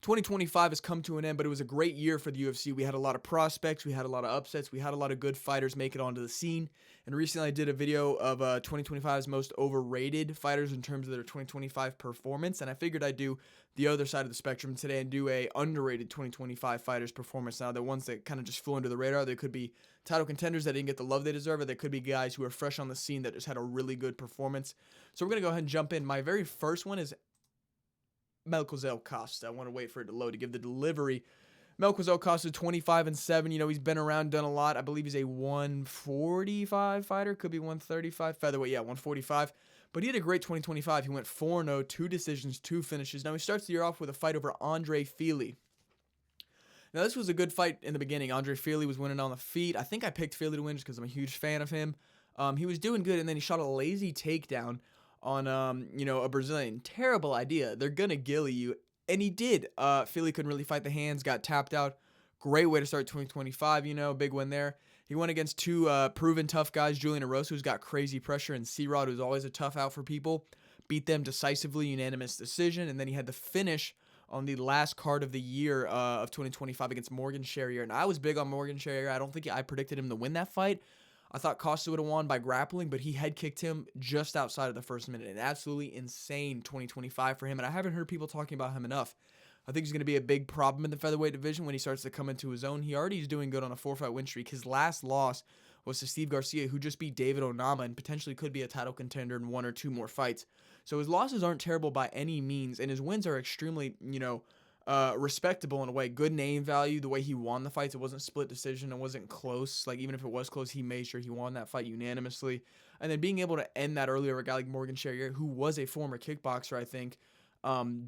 2025 has come to an end, but it was a great year for the UFC. We had a lot of prospects, we had a lot of upsets, we had a lot of good fighters make it onto the scene. And recently I did a video of 2025's most overrated fighters in terms of their 2025 performance, and I figured I'd do the other side of the spectrum today and do a underrated 2025 fighters performance. Now, the ones that kind of just flew under the radar, they could be title contenders that didn't get the love they deserve, or they could be guys who are fresh on the scene that just had a really good performance. So we're going to go ahead and jump in. My very first one is Melquizael Costa. I want to wait for it to load to give the delivery. Melquizael Costa, 25-7. You know, he's been around, done a lot. I believe he's a 145 fighter. Could be 135. Featherweight, yeah, 145. But he had a great 2025. He went 4-0, 2 decisions, 2 finishes. Now he starts the year off with a fight over Andre Fili. Now this was a good fight in the beginning. Andre Fili was winning on the feet. I think I picked Fili to win just because I'm a huge fan of him. He was doing good, and then he shot a lazy takedown on a Brazilian. Terrible idea. They're gonna gilly you, and he did. Fili couldn't really fight the hands, got tapped out. Great way to start 2025. Big win there. He went against 2 proven tough guys, Julian Erosa, who's got crazy pressure, and C-Rod, who's always a tough out for people. Beat them decisively, unanimous decision, and then he had the finish on the last card of the year of 2025 against Morgan Sherrier. And I was big on Morgan Sherrier. I don't think I predicted him to win that fight. I thought Costa would have won by grappling, but he head kicked him just outside of the first minute. An absolutely insane 2025 for him, and I haven't heard people talking about him enough. I think he's going to be a big problem in the featherweight division when he starts to come into his own. He already is doing good on a 4-fight win streak. His last loss was to Steve Garcia, who just beat David Onama and potentially could be a title contender in 1 or 2 more fights. So his losses aren't terrible by any means, and his wins are extremely, respectable in a way. Good name value, the way he won the fights. It wasn't split decision. It wasn't close. Like, even if it was close, he made sure he won that fight unanimously. And then being able to end that earlier with a guy like Morgan Sherrier, who was a former kickboxer, I think.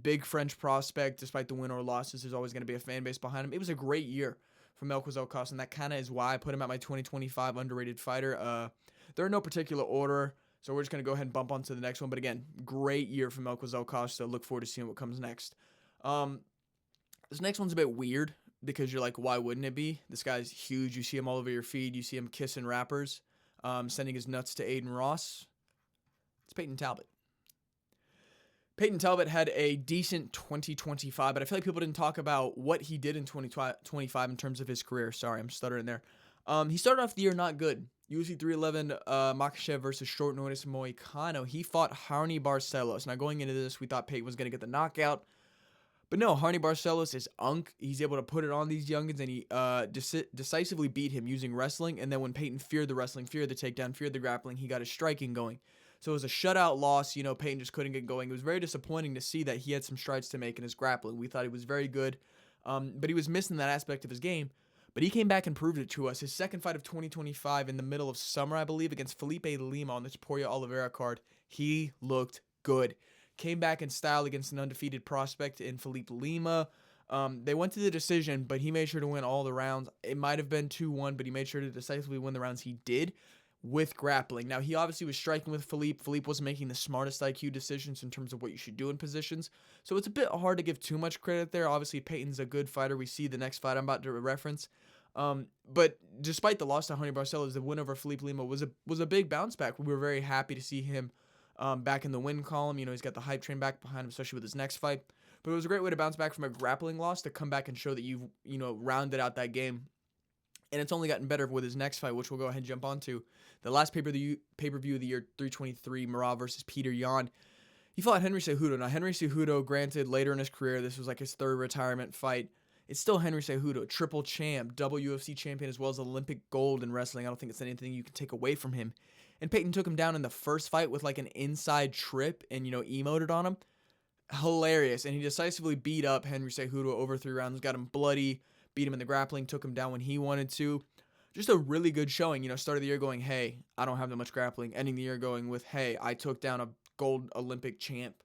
Big French prospect, despite the win or losses, there's always going to be a fan base behind him. It was a great year for Melquizael Costa, and that kind of is why I put him at my 2025 underrated fighter. They're in no particular order, so we're just going to go ahead and bump on to the next one. But again, great year for Melquizael Costa. Look forward to seeing what comes next. This next one's a bit weird because you're like, why wouldn't it be? This guy's huge. You see him all over your feed. You see him kissing rappers, sending his nuts to Aiden Ross. It's Peyton Talbot. Peyton Talbot had a decent 2025, but I feel like people didn't talk about what he did in 2025 in terms of his career. Sorry, I'm stuttering there. He started off the year not good. UFC 311 Makhachev versus short notice Moicano. He fought Harney Barcelos. Now, going into this, we thought Peyton was going to get the knockout. But no, Harney Barcelos is unk. He's able to put it on these youngins, and he decisively beat him using wrestling. And then when Peyton feared the wrestling, feared the takedown, feared the grappling, he got his striking going. So it was a shutout loss. Peyton just couldn't get going. It was very disappointing to see that he had some strides to make in his grappling. We thought he was very good, but he was missing that aspect of his game. But he came back and proved it to us. His second fight of 2025 in the middle of summer, I believe, against Felipe Lima on the Taporia Oliveira card, he looked good. Came back in style against an undefeated prospect in Felipe Lima. They went to the decision, but he made sure to win all the rounds. It might have been 2-1, but he made sure to decisively win the rounds he did with grappling. Now, he obviously was striking with Felipe. Felipe wasn't making the smartest IQ decisions in terms of what you should do in positions. So it's a bit hard to give too much credit there. Obviously, Peyton's a good fighter. We see the next fight I'm about to reference. But despite the loss to Harney Barcelos, the win over Felipe Lima was a big bounce back. We were very happy to see him back in the win column. He's got the hype train back behind him, especially with his next fight. But it was a great way to bounce back from a grappling loss to come back and show that you've, rounded out that game. And it's only gotten better with his next fight, which we'll go ahead and jump onto. The last pay-per-view of the year, 323, Merab versus Peter Yan. He fought Henry Cejudo. Now, Henry Cejudo, granted, later in his career, this was like his 3rd retirement fight. It's still Henry Cejudo, triple champ, double UFC champion, as well as Olympic gold in wrestling. I don't think it's anything you can take away from him. And Peyton took him down in the first fight with like an inside trip and, emoted on him. Hilarious. And he decisively beat up Henry Cejudo over 3 rounds, got him bloody, beat him in the grappling, took him down when he wanted to. Just a really good showing. Started the year going, hey, I don't have that much grappling. Ending the year going with, hey, I took down a gold Olympic champ.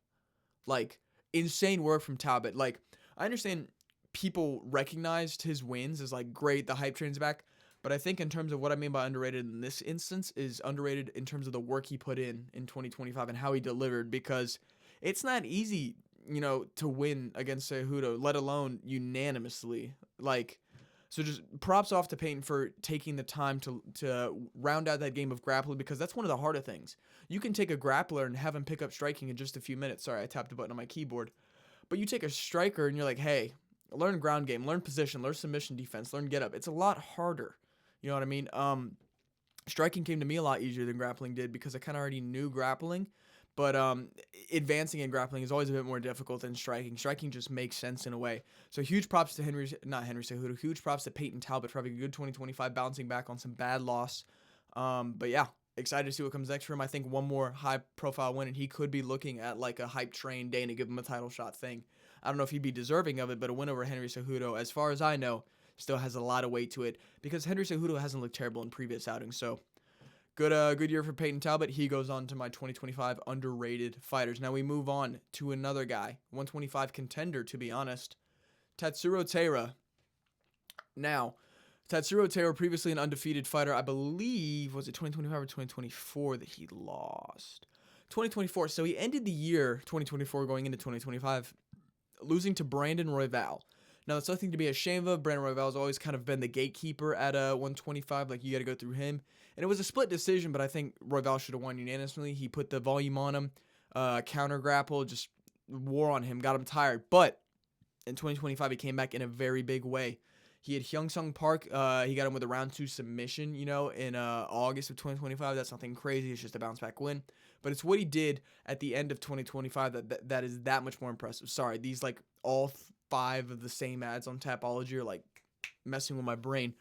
Like, insane work from Talbot. Like, I understand people recognized his wins as like, great, the hype train's back. But I think in terms of what I mean by underrated in this instance is underrated in terms of the work he put in 2025 and how he delivered, because it's not easy, to win against Cejudo, let alone unanimously. Like, so just props off to Peyton for taking the time to round out that game of grappling, because that's one of the harder things. You can take a grappler and have him pick up striking in just a few minutes. Sorry, I tapped a button on my keyboard. But you take a striker and you're like, hey, learn ground game, learn position, learn submission defense, learn get up. It's a lot harder. You know what I mean? Striking came to me a lot easier than grappling did because I kind of already knew grappling. But advancing in grappling is always a bit more difficult than striking. Striking just makes sense in a way. So huge props to not Henry Cejudo, huge props to Peyton Talbot for having a good 2025, bouncing back on some bad loss. But yeah, excited to see what comes next for him. I think one more high-profile win, and he could be looking at like a hype train day to give him a title shot thing. I don't know if he'd be deserving of it, but a win over Henry Cejudo, as far as I know, still has a lot of weight to it because Henry Cejudo hasn't looked terrible in previous outings. So good year for Peyton Talbot. He goes on to my 2025 underrated fighters. Now we move on to another guy, 125 contender, to be honest, Tatsuro Taira. Now, Tatsuro Taira, previously an undefeated fighter, I believe, was it 2025 or 2024 that he lost? 2024. So he ended the year 2024 going into 2025 losing to Brandon Royval. Now, that's nothing to be ashamed of. Brandon Royval has always kind of been the gatekeeper at 125. Like, you got to go through him. And it was a split decision, but I think Royval should have won unanimously. He put the volume on him, counter grapple, just wore on him, got him tired. But in 2025, he came back in a very big way. He had Hyung Sung Park. He got him with a round 2 submission, in August of 2025. That's nothing crazy. It's just a bounce back win. But it's what he did at the end of 2025 that is that much more impressive. Sorry, these like all 5 of the same ads on Tapology are like messing with my brain.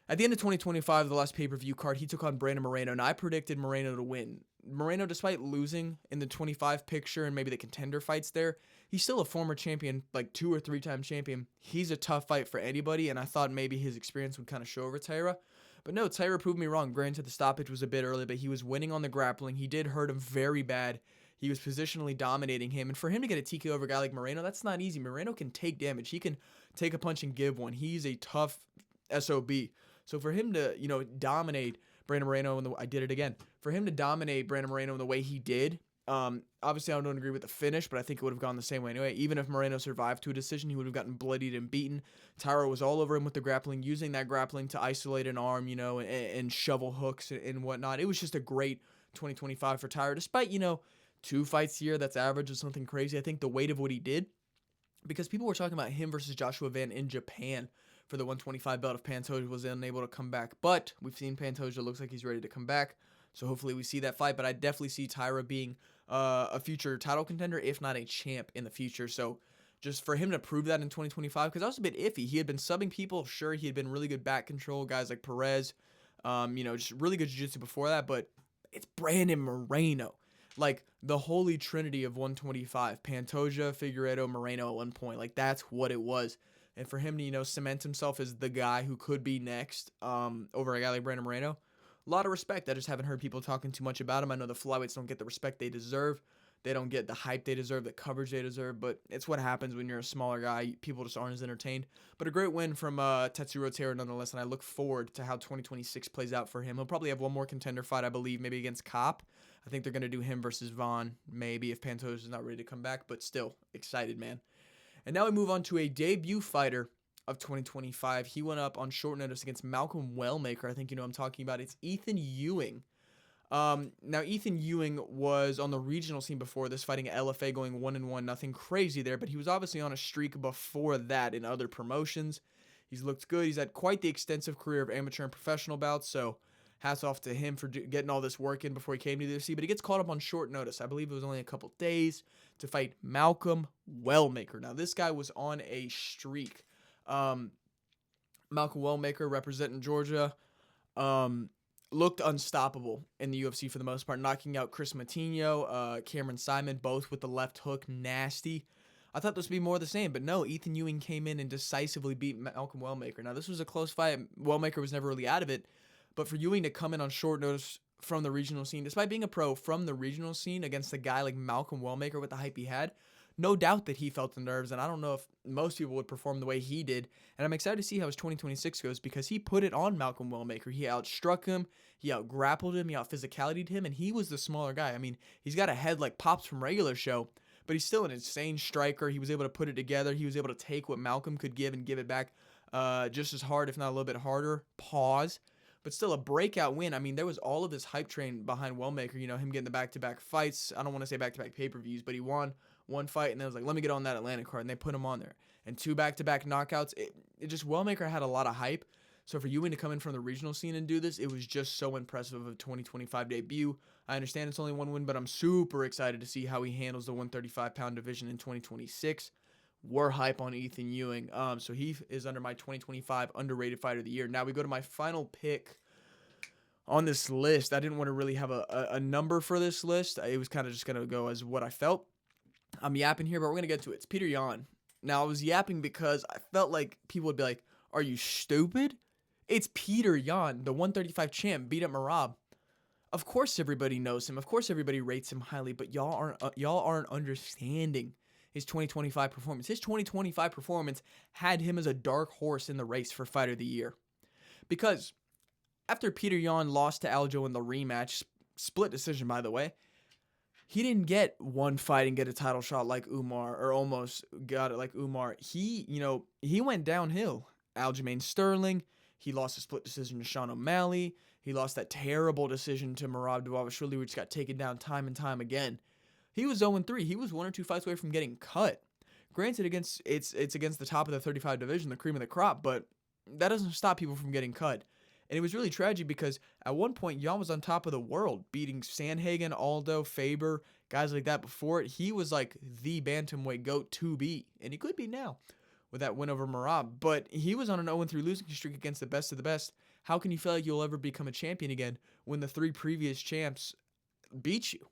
At the end of 2025, the last pay-per-view card, he took on Brandon Moreno, and I predicted Moreno to win. Moreno, despite losing in the 25 picture and maybe the contender fights there, he's still a former champion, like 2 or 3-time champion. He's a tough fight for anybody, and I thought maybe his experience would kind of show over Taira. But no, Taira proved me wrong. Granted, the stoppage was a bit early, but he was winning on the grappling. He did hurt him very bad. He was positionally dominating him. And for him to get a TKO over a guy like Moreno, that's not easy. Moreno can take damage. He can take a punch and give one. He's a tough SOB. So for him to, dominate Brandon Moreno, I did it again. For him to dominate Brandon Moreno in the way he did, obviously I don't agree with the finish, but I think it would have gone the same way anyway. Even if Moreno survived to a decision, he would have gotten bloodied and beaten. Taira was all over him with the grappling, using that grappling to isolate an arm, and shovel hooks and whatnot. It was just a great 2025 for Taira, despite, 2 fights a year, that's average or something crazy. I think the weight of what he did, because people were talking about him versus Joshua Van in Japan for the 125 belt if Pantoja was unable to come back. But we've seen Pantoja looks like he's ready to come back. So hopefully we see that fight. But I definitely see Taira being a future title contender, if not a champ in the future. So just for him to prove that in 2025, because I was a bit iffy. He had been subbing people. Sure, he had been really good back control, guys like Perez. Just really good jiu-jitsu before that. But it's Brandon Moreno. Like the holy trinity of 125. Pantoja, Figueiredo, Moreno at one point. Like that's what it was. And for him to, cement himself as the guy who could be next over a guy like Brandon Moreno, a lot of respect. I just haven't heard people talking too much about him. I know the flyweights don't get the respect they deserve. They don't get the hype they deserve, the coverage they deserve. But it's what happens when you're a smaller guy. People just aren't as entertained. But a great win from Tatsuro Taira nonetheless, and I look forward to how 2026 plays out for him. He'll probably have one more contender fight, I believe, maybe against Kopp. I think they're going to do him versus Vaughn, maybe if Pantoja is not ready to come back. But still, excited, man. And now we move on to a debut fighter of 2025. He went up on short notice against Malcolm Wellmaker. I think you know what I'm talking about. It's Ethan Ewing. Now, Ethan Ewing was on the regional scene before this, fighting at LFA, going 1-1. Nothing crazy there, but he was obviously on a streak before that in other promotions. He's looked good. He's had quite the extensive career of amateur and professional bouts, so hats off to him for getting all this work in before he came to the UFC, but he gets caught up on short notice. I believe it was only a couple days to fight Malcolm Wellmaker. Now, this guy was on a streak. Malcolm Wellmaker, representing Georgia, looked unstoppable in the UFC for the most part, knocking out Chris Matinho, Cameron Simon, both with the left hook, nasty. I thought this would be more of the same, but no, Ethan Ewing came in and decisively beat Malcolm Wellmaker. Now, this was a close fight. Wellmaker was never really out of it, but for Ewing to come in on short notice from the regional scene, despite being a pro from the regional scene against a guy like Malcolm Wellmaker with the hype he had, no doubt that he felt the nerves, and I don't know if most people would perform the way he did. And I'm excited to see how his 2026 goes because he put it on Malcolm Wellmaker. He outstruck him, he outgrappled him, he outphysicality'd him, and he was the smaller guy. I mean, he's got a head like Pops from regular show, but he's still an insane striker. He was able to put it together. He was able to take what Malcolm could give and give it back just as hard, if not a little bit harder. Pause. But still a breakout win. I mean, there was all of this hype train behind Wellmaker, him getting the back-to-back fights. I don't want to say back-to-back pay-per-views, but he won one fight, and then was like, let me get on that Atlanta card, and they put him on there. And 2 back-to-back knockouts. It just, Wellmaker had a lot of hype. So for Ewing to come in from the regional scene and do this, it was just so impressive of a 2025 debut. I understand it's only 1 win, but I'm super excited to see how he handles the 135-pound division in 2026. We're hype on Ethan Ewing. So he is under my 2025 underrated fighter of the year. Now we go to my final pick on this list. I didn't want to really have a number for this list. It was kind of just going to go as what I felt. I'm yapping here, but we're going to get to it. It's Peter Yan. Now, I was yapping because I felt like people would be like, are you stupid? It's Peter Yan, the 135 champ, beat up Merab. Of course everybody knows him. Of course everybody rates him highly, but y'all aren't understanding his 2025 performance. His 2025 performance had him as a dark horse in the race for Fighter of the Year. Because after Peter Yan lost to Aljo in the rematch, split decision by the way, he didn't get one fight and get a title shot like Umar, or almost got it like Umar. He went downhill. Aljamain Sterling, he lost a split decision to Sean O'Malley. He lost that terrible decision to Merab Dvalishvili, which got taken down time and time again. He was 0-3. He was 1 or 2 fights away from getting cut. Granted, it's against the top of the 35 division, the cream of the crop, but that doesn't stop people from getting cut. And it was really tragic because at one point, Yan was on top of the world, beating Sandhagen, Aldo, Faber, guys like that before it. He was like the bantamweight GOAT to be, and he could be now with that win over Merab. But he was on an 0-3 losing streak against the best of the best. How can you feel like you'll ever become a champion again when the 3 previous champs beat you?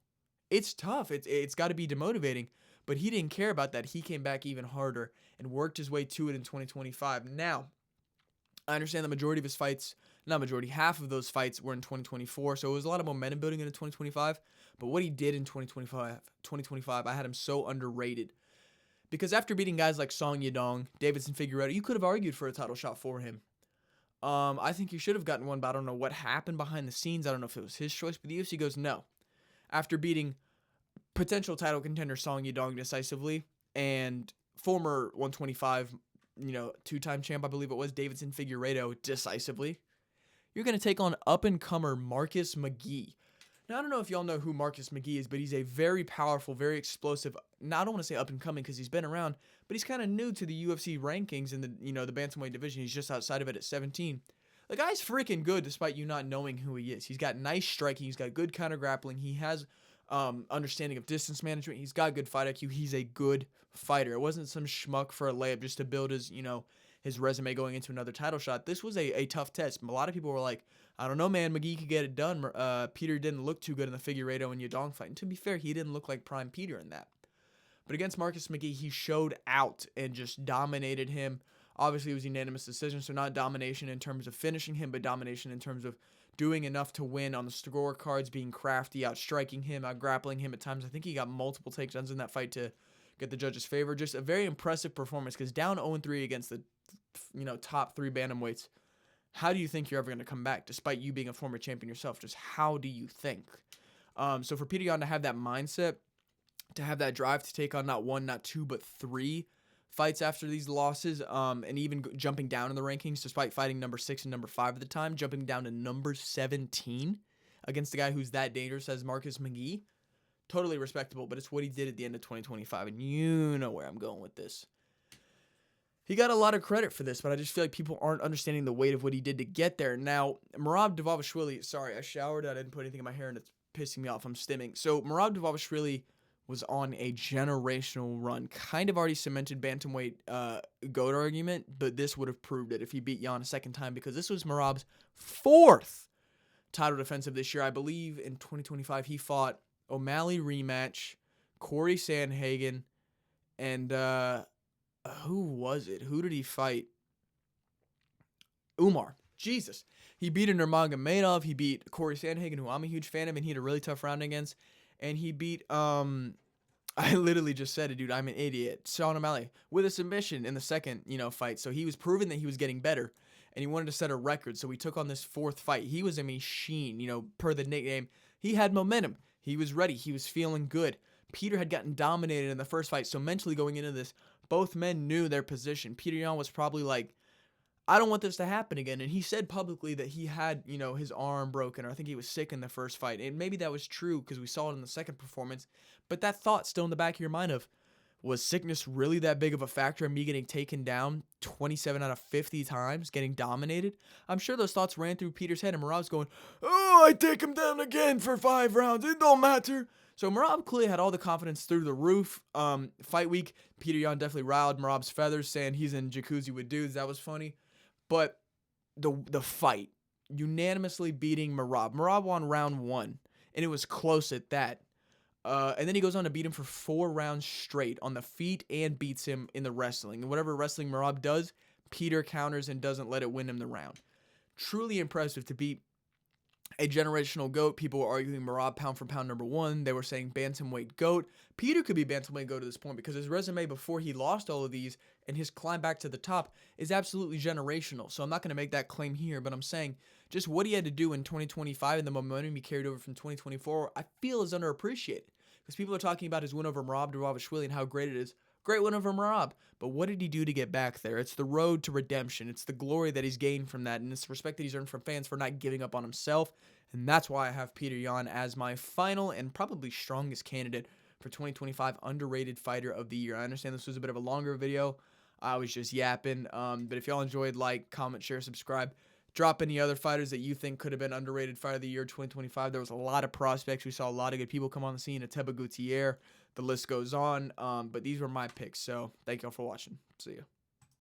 It's tough. It's got to be demotivating. But he didn't care about that. He came back even harder and worked his way to it in 2025. Now, I understand the majority of his fights, not majority, half of those fights were in 2024. So it was a lot of momentum building into 2025. But what he did in 2025, I had him so underrated. Because after beating guys like Song Yadong, Davidson Figueiredo, you could have argued for a title shot for him. I think he should have gotten one, but I don't know what happened behind the scenes. I don't know if it was his choice, but the UFC goes no. After beating potential title contender Song Yadong decisively and former 125, 2-time champ, I believe it was, Davidson Figueiredo decisively, you're going to take on up-and-comer Marcus McGee. Now, I don't know if y'all know who Marcus McGee is, but he's a very powerful, very explosive, now I don't want to say up-and-coming because he's been around, but he's kind of new to the UFC rankings in the, the bantamweight division. He's just outside of it at 17. The guy's freaking good despite you not knowing who he is. He's got nice striking. He's got good counter grappling. He has understanding of distance management. He's got good fight IQ. He's a good fighter. It wasn't some schmuck for a layup just to build his, his resume going into another title shot. This was a tough test. A lot of people were like, I don't know, man. McGee could get it done. Peter didn't look too good in the Figueiredo and Yadong fight. And to be fair, he didn't look like prime Peter in that. But against Marcus McGee, he showed out and just dominated him. Obviously, it was a unanimous decision, so not domination in terms of finishing him, but domination in terms of doing enough to win on the scorecards, being crafty, outstriking him, out-grappling him at times. I think he got multiple takedowns in that fight to get the judges' favor. Just a very impressive performance because down 0-3 against the top 3 bantamweights, how do you think you're ever going to come back, despite you being a former champion yourself? Just how do you think? So for Peter Yan to have that mindset, to have that drive to take on not 1, not 2, but 3 fights after these losses, and even jumping down in the rankings despite fighting number 6 and number 5 at the time, jumping down to number 17 against the guy who's that dangerous as Marcus McGee, totally respectable, but it's what he did at the end of 2025, and you know where I'm going with this. He got a lot of credit for this, but I just feel like people aren't understanding the weight of what he did to get there. Now, Merab Dvalishvili, sorry, I showered, I didn't put anything in my hair, and it's pissing me off, I'm stimming. So, Merab Dvalishvili was on a generational run. Kind of already cemented bantamweight GOAT argument, but this would have proved it if he beat Yan a second time because this was Merab's 4th title defense of this year. I believe in 2025 he fought O'Malley rematch, Corey Sandhagen, and who was it? Who did he fight? Umar. Jesus. He beat Nurmagomedov. He beat Corey Sandhagen, who I'm a huge fan of, and he had a really tough round against. And he beat, I literally just said it, dude, I'm an idiot, Sean O'Malley, with a submission in the second, fight. So he was proving that he was getting better, and he wanted to set a record. So he took on this 4th fight. He was a machine, per the nickname. He had momentum. He was ready. He was feeling good. Peter had gotten dominated in the first fight. So mentally going into this, both men knew their position. Peter Yan was probably like, I don't want this to happen again. And he said publicly that he had, his arm broken, or I think he was sick in the first fight. And maybe that was true because we saw it in the second performance. But that thought still in the back of your mind of, Was sickness really that big of a factor in me getting taken down 27 out of 50 times, getting dominated? I'm sure those thoughts ran through Peter's head, and Merab's going, "Oh, I take him down again for 5 rounds. It don't matter." So Merab clearly had all the confidence through the roof. Fight week, Peter Yan definitely riled Merab's feathers, saying he's in jacuzzi with dudes. That was funny. But the fight, unanimously beating Merab. Merab won round 1, and it was close at that. And then he goes on to beat him for 4 rounds straight on the feet and beats him in the wrestling. And whatever wrestling Merab does, Peter counters and doesn't let it win him the round. Truly impressive to beat a generational GOAT. People were arguing Merab pound for pound #1. They were saying bantamweight GOAT. Peter could be bantamweight GOAT at this point because his resume before he lost all of these and his climb back to the top is absolutely generational. So I'm not going to make that claim here, but I'm saying just what he had to do in 2025 and the momentum he carried over from 2024, I feel is underappreciated. Because people are talking about his win over Merab Dvalishvili and how great it is. Great win over Merab. But what did he do to get back there? It's the road to redemption. It's the glory that he's gained from that. And it's the respect that he's earned from fans for not giving up on himself. And that's why I have Peter Yan as my final and probably strongest candidate for 2025 underrated fighter of the year. I understand this was a bit of a longer video. I was just yapping. But if y'all enjoyed, like, comment, share, subscribe. Drop any other fighters that you think could have been underrated fighter of the year 2025. There was a lot of prospects. We saw a lot of good people come on the scene. Ateba Gutierrez. The list goes on. But these were my picks. So thank y'all for watching. See ya.